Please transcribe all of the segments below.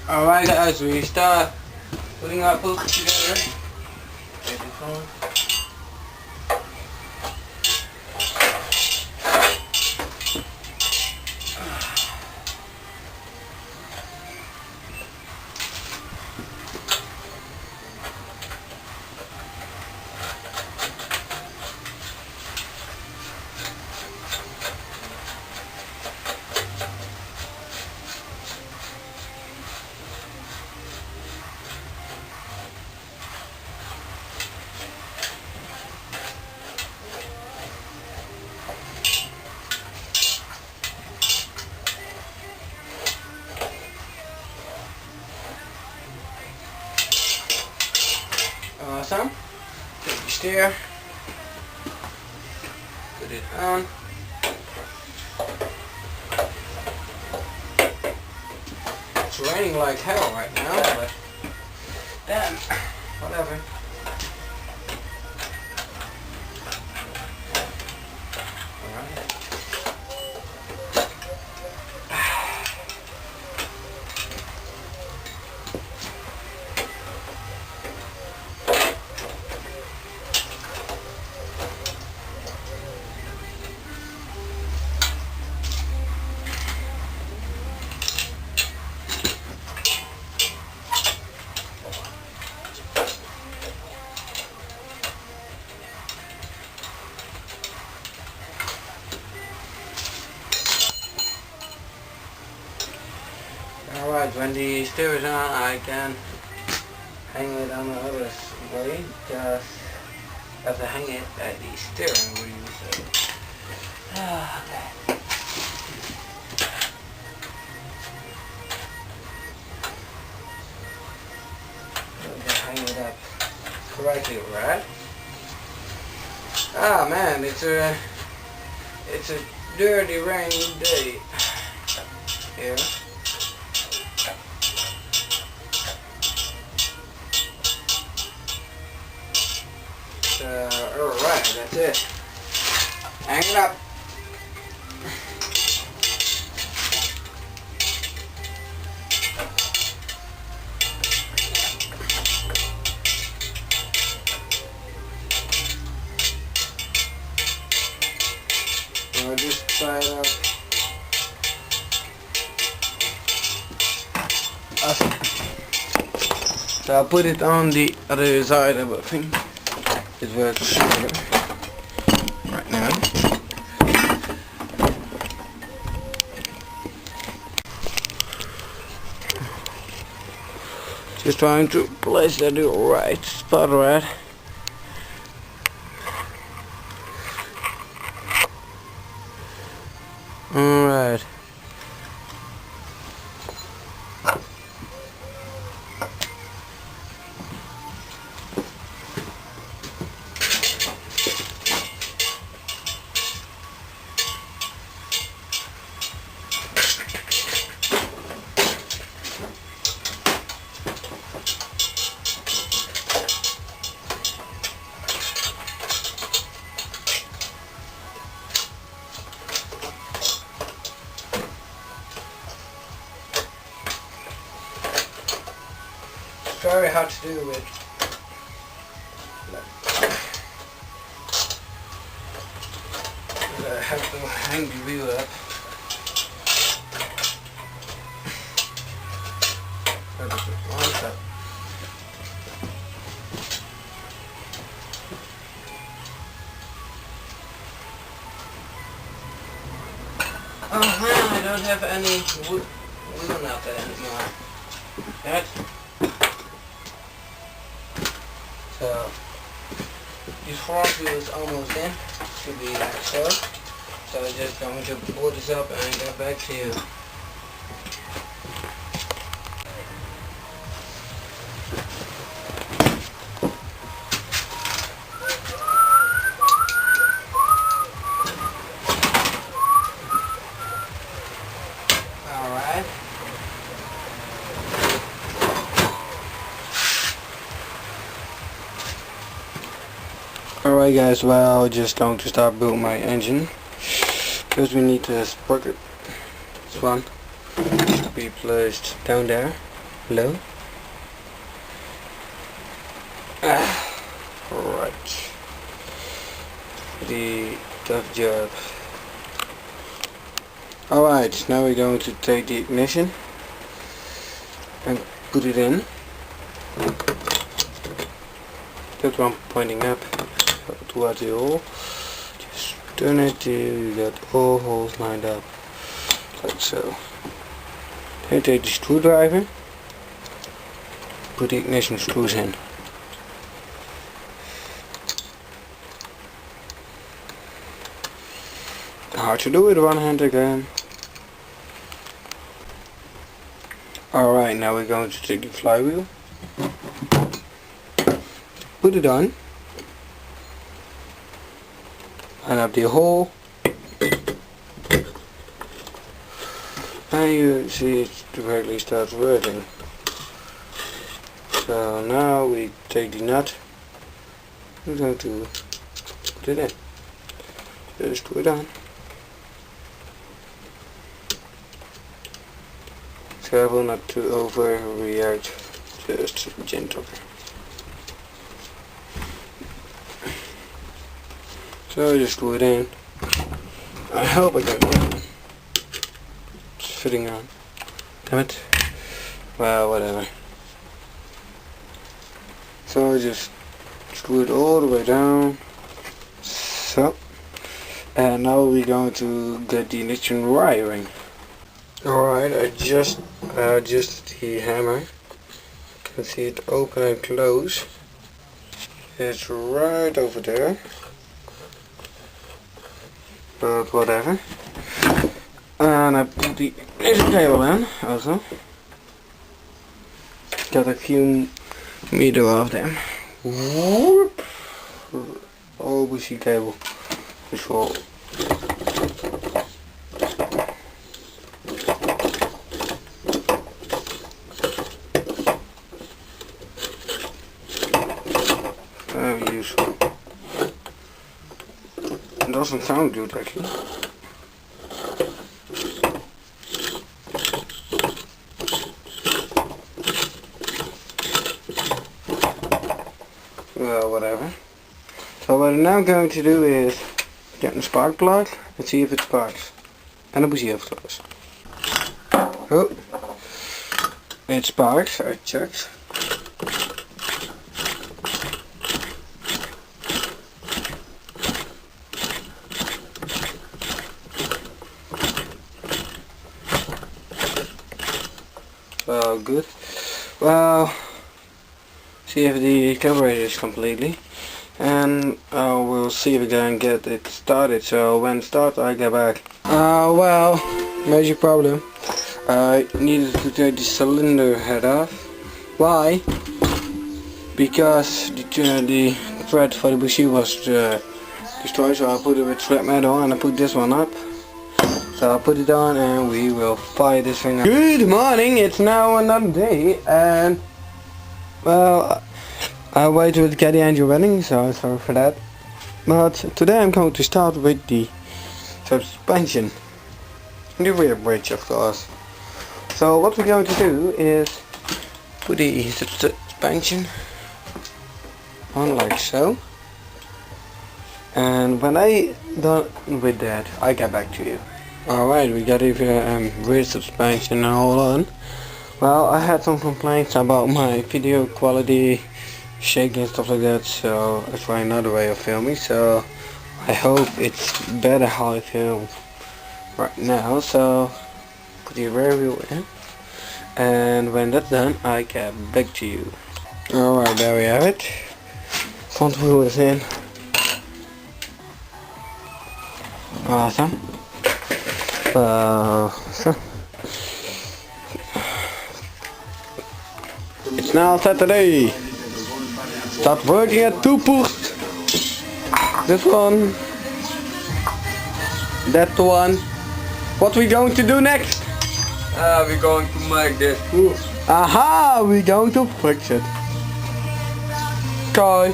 Alright guys, we start putting our puch together. Get this on. Awesome. Take your steer. Put it on. It's raining like hell right now, but damn, whatever. Alright. Alright, when the steer is on, I can hang it on the other way. Just have to hang it at the steering wheel. So. Okay. Hang it up correctly, right? Ah man, it's a dirty rainy day here. Alright, that's it. Hang it up. I'll just try it out. Awesome. So I'll put it on the other side of the thing. It works right now. Just trying to place that in the right spot, right? Alright. Very hard to do with. I have to hang the wheel up. Oh man, I don't have any wheel nut anymore. That. So, this front wheel is almost in. Should be like so. So I'm just going to board this up and get back to you. Alright. Alright guys, well, just going to start building my engine because we need to sprocket. This one be placed down there. Hello? Right. The tough job. Alright, now we're going to take the ignition and put it in. That one pointing up towards the hole. Just turn it till you got all holes lined up. Like so. Then take the screwdriver. Put the ignition screws in. Hard to do with one hand again. Alright, now we're going to take the flywheel. Put it on. And up the hole. And you see it directly starts working. So now we take the nut. We're going to put it in. Just put it on. Careful not to overreact, just gentle. So just glue it in. I hope I got it. It's fitting on. Damn it. Well, whatever. So just screw it all the way down. So. And now we're going to get the ignition wiring. Alright, I just the hammer. You can see it open and close. It's right over there. But whatever. And I put the ignition cable in also. Got a few meter of them. Whoop! Oh, bushy cable. Control. Very useful. It doesn't sound good actually. Well, whatever. So what I'm now going to do is get a spark plug and see if it sparks. And a bushy of close. Oh, it sparks. I checked. Well, good. Well, see if the carburetor is completely, and we'll see if we can get it started. So when it starts, I get back. Well, major problem. I needed to take the cylinder head off. Why? Because the thread for the bushing was destroyed, so I put it with scrap metal, and I put this one up. So I'll put it on and we will fire this thing up. Good morning, it's now another day, and well, I waited to get the engine running, so sorry for that. But today I'm going to start with the suspension. The rear bridge, of course. So what we're going to do is put the suspension on like so. And when I done with that, I get back to you. Alright, we got the rear suspension and all on. Well, I had some complaints about my video quality, shaking and stuff like that, so I try another way of filming. So I hope it's better how I film right now. So put the rear wheel in, and when that's done, I get back to you. Alright, there we have it. Front wheel is in. Awesome. It's now Saturday. Start working at 2 puch. This one. That one. What we going to do next? We're going to make this puch. Aha! We're going to fix it. Okay.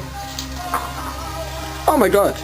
Oh my god.